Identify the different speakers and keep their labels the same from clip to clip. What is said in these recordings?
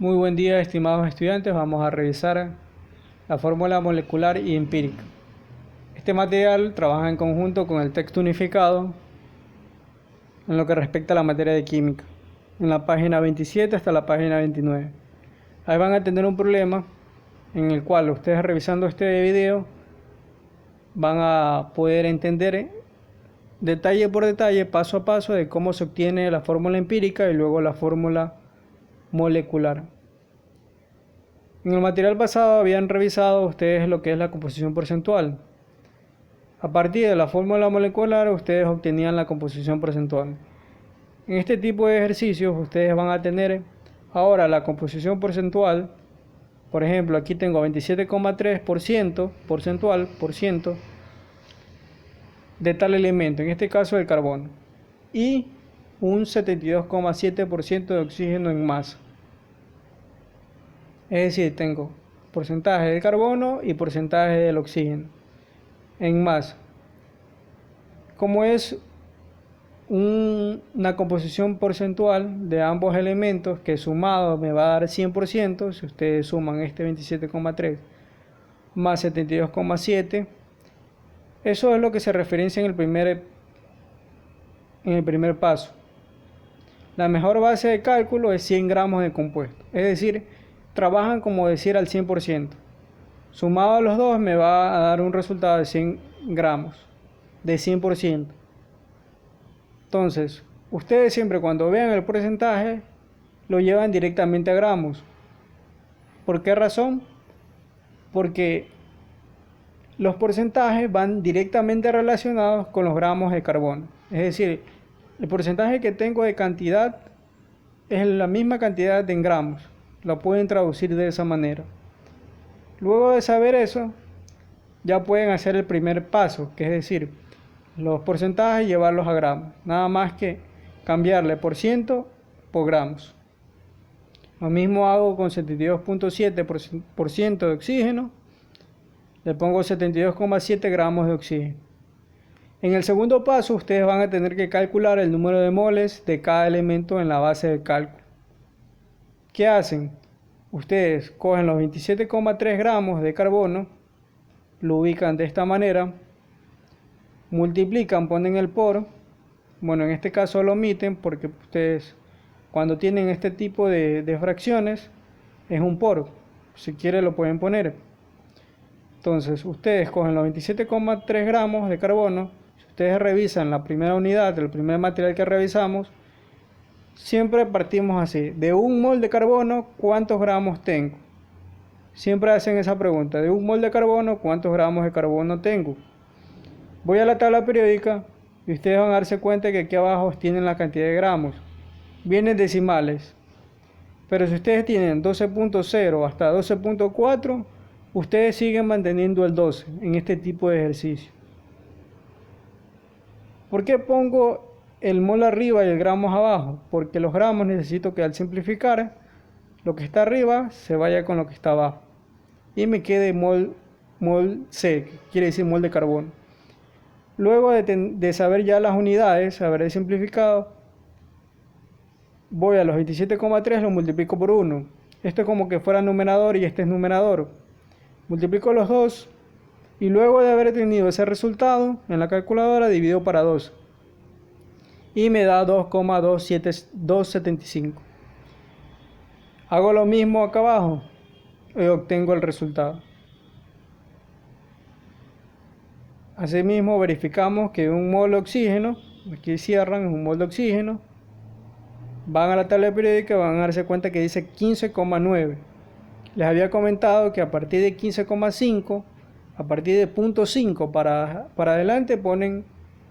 Speaker 1: Muy buen día, estimados estudiantes. Vamos a revisar la fórmula molecular y empírica. Este material trabaja en conjunto con el texto unificado en lo que respecta a la materia de química, en la página 27 hasta la página 29. Ahí van a tener un problema en el cual ustedes, revisando este video, van a poder entender detalle por detalle, paso a paso, de cómo se obtiene la fórmula empírica y luego la fórmula molecular. En el material pasado habían revisado ustedes lo que es la composición porcentual. A partir de la fórmula molecular ustedes obtenían la composición porcentual. En este tipo de ejercicios ustedes van a tener ahora la composición porcentual. Por ejemplo, aquí tengo 27,3% porcentual de tal elemento, en este caso el carbono, y un 72,7% de oxígeno en masa. Es decir, tengo porcentaje del carbono y porcentaje del oxígeno en masa. Como es una composición porcentual de ambos elementos que sumado me va a dar 100%, si ustedes suman este 27,3 más 72,7, eso es lo que se referencia en el primer paso. La mejor base de cálculo es 100 gramos de compuesto, es decir, trabajan como decir al 100%. Sumado a los dos me va a dar un resultado de 100 gramos, de 100%. Entonces, ustedes siempre cuando vean el porcentaje, lo llevan directamente a gramos. ¿Por qué razón? Porque los porcentajes van directamente relacionados con los gramos de carbono. Es decir, el porcentaje que tengo de cantidad es la misma cantidad en gramos. Lo pueden traducir de esa manera. Luego de saber eso, ya pueden hacer el primer paso, que es decir, los porcentajes llevarlos a gramos. Nada más que cambiarle por ciento por gramos. Lo mismo hago con 72,7% de oxígeno. Le pongo 72,7 gramos de oxígeno. En el segundo paso, ustedes van a tener que calcular el número de moles de cada elemento en la base de cálculo. ¿Qué hacen? Ustedes cogen los 27,3 gramos de carbono, lo ubican de esta manera, multiplican, ponen el por, bueno, en este caso lo omiten porque ustedes cuando tienen este tipo de fracciones es un por, si quieren lo pueden poner. Entonces ustedes cogen los 27,3 gramos de carbono, si ustedes revisan la primera unidad, el primer material que revisamos, siempre partimos así, de un mol de carbono, ¿cuántos gramos tengo? Siempre hacen esa pregunta, de un mol de carbono, ¿cuántos gramos de carbono tengo? Voy a la tabla periódica y ustedes van a darse cuenta que aquí abajo tienen la cantidad de gramos. Vienen decimales, pero si ustedes tienen 12.0 hasta 12.4, ustedes siguen manteniendo el 12 en este tipo de ejercicio. ¿Por qué pongo el mol arriba y el gramos abajo? Porque los gramos necesito que al simplificar, lo que está arriba se vaya con lo que está abajo. Y me quede mol C, que quiere decir mol de carbono. Luego de saber ya las unidades, haber simplificado, voy a los 27,3, lo multiplico por 1. Esto es como que fuera numerador y este es numerador. Multiplico los dos y luego de haber tenido ese resultado en la calculadora divido para 2 y me da 2,275. Hago lo mismo acá abajo y obtengo el resultado. Asimismo verificamos que un mol de oxígeno, aquí cierran, es un mol de oxígeno, van a la tabla periódica y van a darse cuenta que dice 15,9. Les había comentado que a partir de 15,5, a partir de 0.5 para adelante ponen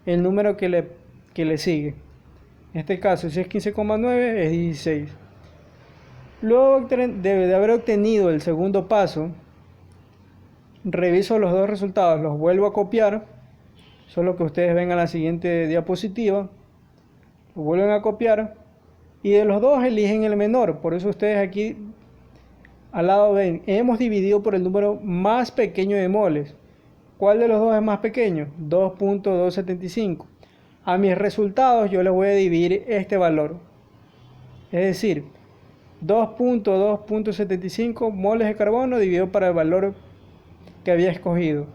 Speaker 1: el número que le sigue. En este caso, si es 15,9 es 16. Luego de haber obtenido el segundo paso, reviso los dos resultados, los vuelvo a copiar, solo que ustedes ven a la siguiente diapositiva, lo vuelven a copiar y de los dos eligen el menor. Por eso ustedes aquí al lado ven, hemos dividido por el número más pequeño de moles. ¿Cuál de los dos es más pequeño? 2.275. A mis resultados yo les voy a dividir este valor. Es decir, 2.2.75 moles de carbono dividido para el valor que había escogido,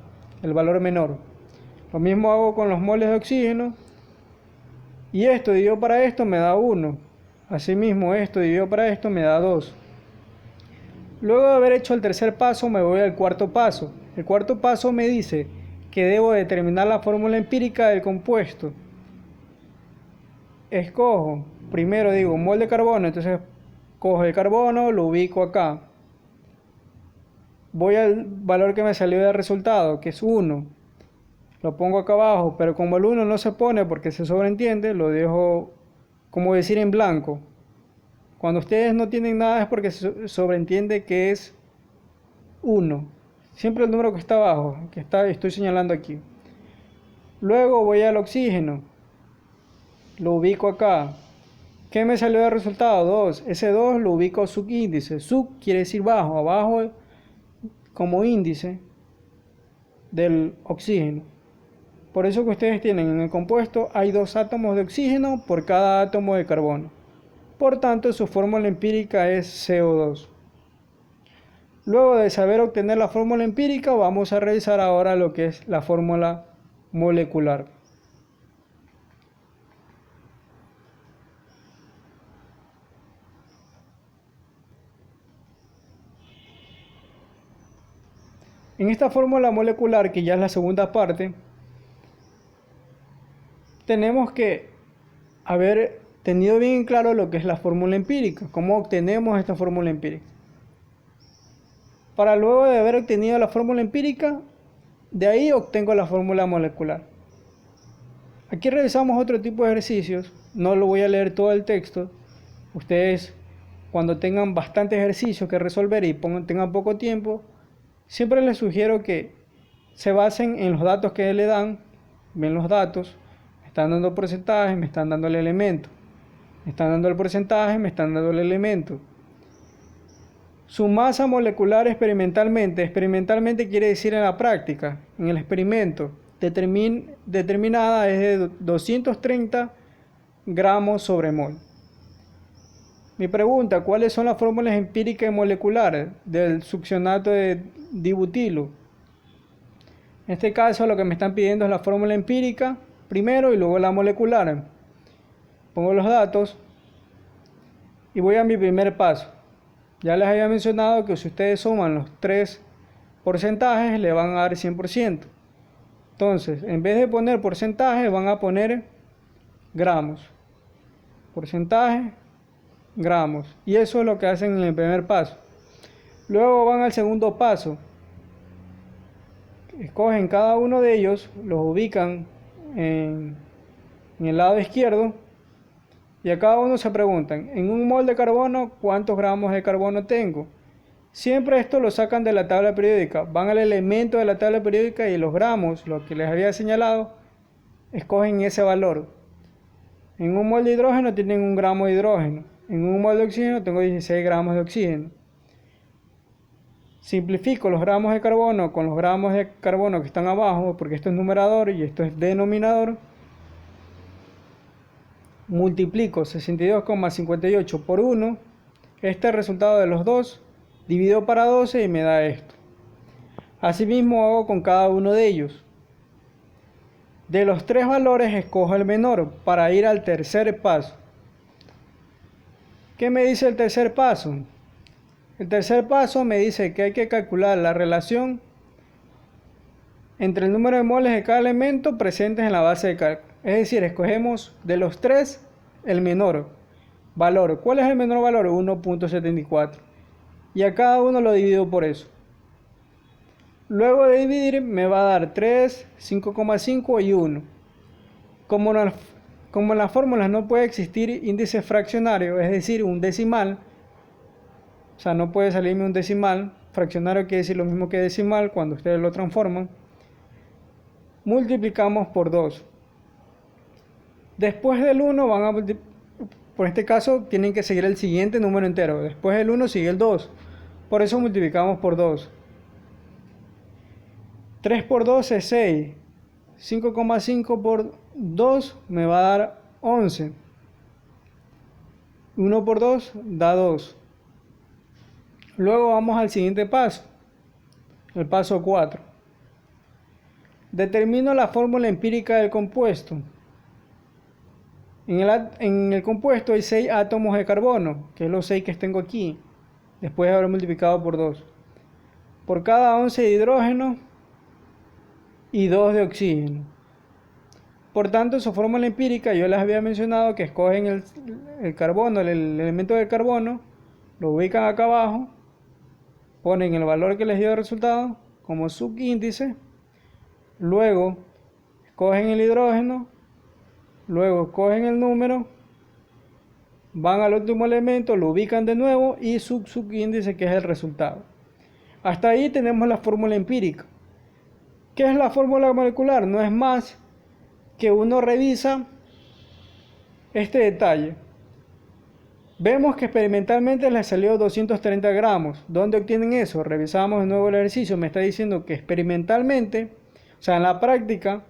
Speaker 1: el valor menor. Lo mismo hago con los moles de oxígeno. Y esto dividido para esto me da 1. Asimismo, esto dividido para esto me da 2. Luego de haber hecho el tercer paso, me voy al cuarto paso. El cuarto paso me dice que debo determinar la fórmula empírica del compuesto. Escojo, primero digo un mol de carbono, entonces cojo el carbono, lo ubico acá. Voy al valor que me salió del resultado, que es 1. Lo pongo acá abajo, pero como el 1 no se pone porque se sobreentiende, lo dejo, como decir, en blanco. Cuando ustedes no tienen nada es porque se sobreentiende que es 1. Siempre el número que está abajo, estoy señalando aquí. Luego voy al oxígeno. Lo ubico acá. ¿Qué me salió de resultado? 2. Ese 2 lo ubico subíndice. Sub quiere decir bajo. Abajo como índice del oxígeno. Por eso que ustedes tienen en el compuesto hay 2 átomos de oxígeno por cada átomo de carbono. Por tanto, su fórmula empírica es CO2. Luego de saber obtener la fórmula empírica, vamos a revisar ahora lo que es la fórmula molecular. En esta fórmula molecular, que ya es la segunda parte, tenemos que haber tenido bien claro lo que es la fórmula empírica, cómo obtenemos esta fórmula empírica. Para luego de haber obtenido la fórmula empírica, de ahí obtengo la fórmula molecular. Aquí revisamos otro tipo de ejercicios, no lo voy a leer todo el texto. Ustedes, cuando tengan bastante ejercicio que resolver y tengan poco tiempo, siempre les sugiero que se basen en los datos que le dan. Ven los datos, me están dando porcentaje, me están dando el elemento. Me están dando el porcentaje, me están dando el elemento. Su masa molecular experimentalmente quiere decir en la práctica, en el experimento, determinada es de 230 gramos sobre mol. Mi pregunta, ¿cuáles son las fórmulas empíricas y moleculares del succionato de dibutilo? En este caso lo que me están pidiendo es la fórmula empírica primero y luego la molecular. Pongo los datos y voy a mi primer paso. Ya les había mencionado que si ustedes suman los 3 porcentajes le van a dar 100%. Entonces, en vez de poner porcentaje, van a poner gramos. Porcentaje, gramos. Y eso es lo que hacen en el primer paso. Luego van al segundo paso. Escogen cada uno de ellos, los ubican en el lado izquierdo. Y a cada uno se preguntan, en un mol de carbono, ¿cuántos gramos de carbono tengo? Siempre esto lo sacan de la tabla periódica. Van al elemento de la tabla periódica y los gramos, lo que les había señalado, escogen ese valor. En un mol de hidrógeno tienen 1 gramo de hidrógeno. En un mol de oxígeno tengo 16 gramos de oxígeno. Simplifico los gramos de carbono con los gramos de carbono que están abajo, porque esto es numerador y esto es denominador. Multiplico 62,58 por 1, este es el resultado de los dos, divido para 12 y me da esto. Asimismo hago con cada uno de ellos. De los 3 valores escojo el menor para ir al tercer paso. ¿Qué me dice el tercer paso? El tercer paso me dice que hay que calcular la relación entre el número de moles de cada elemento presentes en la base de cálculo. Es decir, escogemos de los 3 el menor valor. ¿Cuál es el menor valor? 1.74. Y a cada uno lo divido por eso. Luego de dividir me va a dar 3, 5,5 y 1. Como en las fórmulas no puede existir índice fraccionario, es decir, un decimal. O sea, no puede salirme un decimal. Fraccionario quiere decir lo mismo que decimal cuando ustedes lo transforman. Multiplicamos por 2. Después del 1 van a, por este caso, tienen que seguir el siguiente número entero. Después del 1 sigue el 2. Por eso multiplicamos por 2. 3 por 2 es 6. 5,5 por 2 me va a dar 11. 1 por 2 da 2. Luego vamos al siguiente paso, el paso 4. Determino la fórmula empírica del compuesto. En el compuesto hay 6 átomos de carbono, que es los 6 que tengo aquí, después de haber multiplicado por 2. Por cada 11 de hidrógeno y 2 de oxígeno. Por tanto, su fórmula empírica, yo les había mencionado que escogen el carbono, el elemento del carbono, lo ubican acá abajo, ponen el valor que les dio de resultado como subíndice, luego escogen el hidrógeno, luego escogen el número, van al último elemento, lo ubican de nuevo y subíndice, que es el resultado. Hasta ahí tenemos la fórmula empírica. ¿Qué es la fórmula molecular? No es más que uno revisa este detalle. Vemos que experimentalmente les salió 230 gramos. ¿Dónde obtienen eso? Revisamos de nuevo el ejercicio. Me está diciendo que experimentalmente, o sea, en la práctica,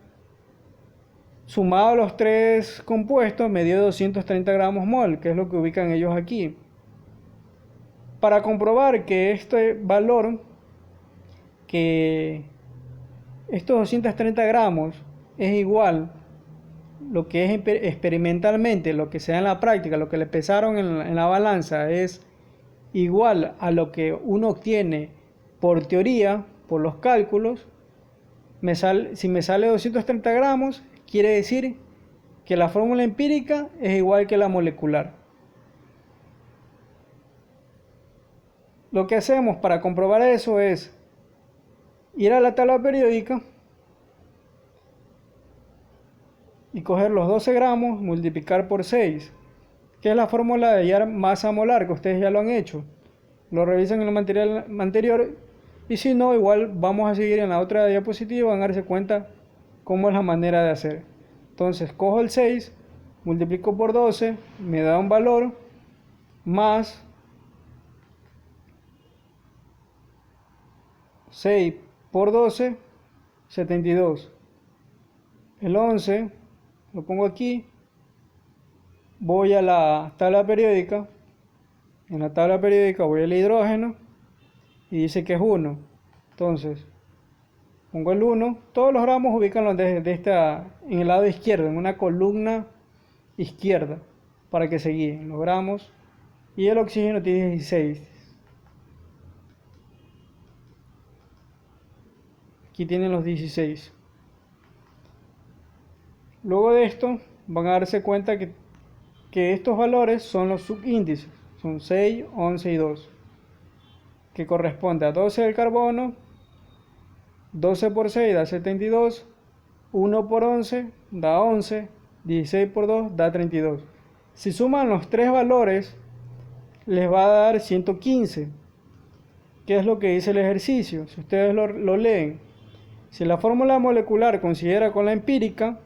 Speaker 1: sumado los 3 compuestos, me dio 230 gramos mol, que es lo que ubican ellos aquí. Para comprobar que este valor, que estos 230 gramos es igual, lo que es experimentalmente, lo que se da en la práctica, lo que le pesaron en la balanza es igual a lo que uno obtiene por teoría, por los cálculos, si me sale 230 gramos, quiere decir que la fórmula empírica es igual que la molecular. Lo que hacemos para comprobar eso es ir a la tabla periódica y coger los 12 gramos, multiplicar por 6, que es la fórmula de hallar masa molar, que ustedes ya lo han hecho. Lo revisan en el material anterior, y si no, igual vamos a seguir en la otra diapositiva, van a darse cuenta cómo es la manera de hacer. Entonces cojo el 6, multiplico por 12, me da un valor, más 6 por 12, 72. El 11 lo pongo aquí, voy a la tabla periódica, en la tabla periódica voy al hidrógeno y dice que es 1, entonces pongo el 1, todos los gramos ubícanlos en el lado izquierdo, en una columna izquierda, para que se guíen los gramos, y el oxígeno tiene 16, aquí tienen los 16. Luego de esto van a darse cuenta que estos valores son los subíndices, son 6, 11 y 2, que corresponde a 12 del carbono, 12 por 6 da 72, 1 por 11 da 11, 16 por 2 da 32. Si suman los 3 valores, les va a dar 115, que es lo que dice el ejercicio. Si ustedes lo leen, si la fórmula molecular considera con la empírica,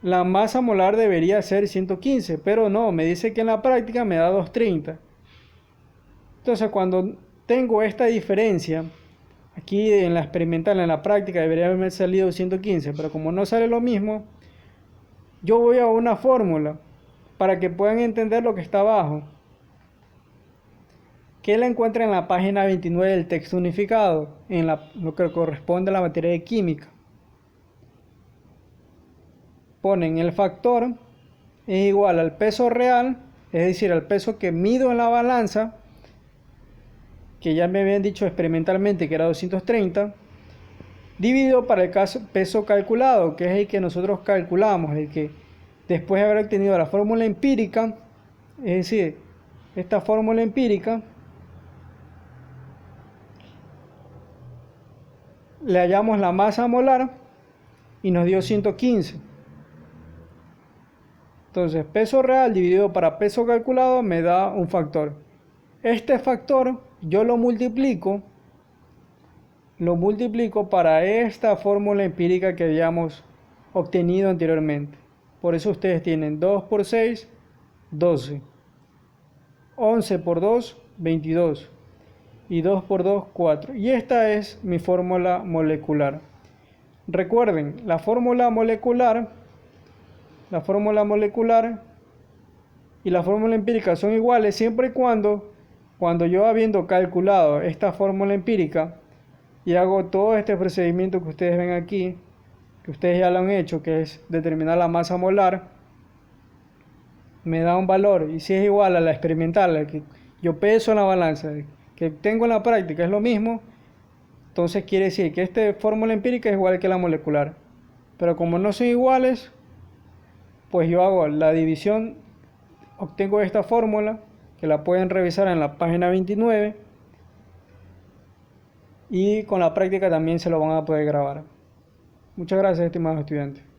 Speaker 1: la masa molar debería ser 115, pero no, me dice que en la práctica me da 230. Entonces, cuando tengo esta diferencia, aquí en la experimental, en la práctica debería haberme salido 115, pero como no sale lo mismo, yo voy a una fórmula para que puedan entender lo que está abajo, que la encuentra en la página 29 del texto unificado, en lo que corresponde a la materia de química. Ponen el factor es igual al peso real, es decir, al peso que mido en la balanza, que ya me habían dicho experimentalmente que era 230, dividido para el peso calculado, que es el que nosotros calculamos, el que después de haber obtenido la fórmula empírica, es decir, esta fórmula empírica, le hallamos la masa molar y nos dio 115. Entonces, peso real dividido para peso calculado me da un factor. Este factor yo lo multiplico para esta fórmula empírica que habíamos obtenido anteriormente. Por eso ustedes tienen 2 por 6, 12. 11 por 2, 22. Y 2 por 2, 4. Y esta es mi fórmula molecular. Recuerden, la fórmula molecular y la fórmula empírica son iguales siempre y cuando cuando yo habiendo calculado esta fórmula empírica y hago todo este procedimiento que ustedes ven aquí, que ustedes ya lo han hecho, que es determinar la masa molar, me da un valor, y si es igual a la experimental, la que yo peso en la balanza, que tengo en la práctica es lo mismo, entonces quiere decir que esta fórmula empírica es igual que la molecular. Pero como no son iguales, pues yo hago la división, obtengo esta fórmula, que la pueden revisar en la página 29, y con la práctica también se lo van a poder grabar. Muchas gracias, estimados estudiantes.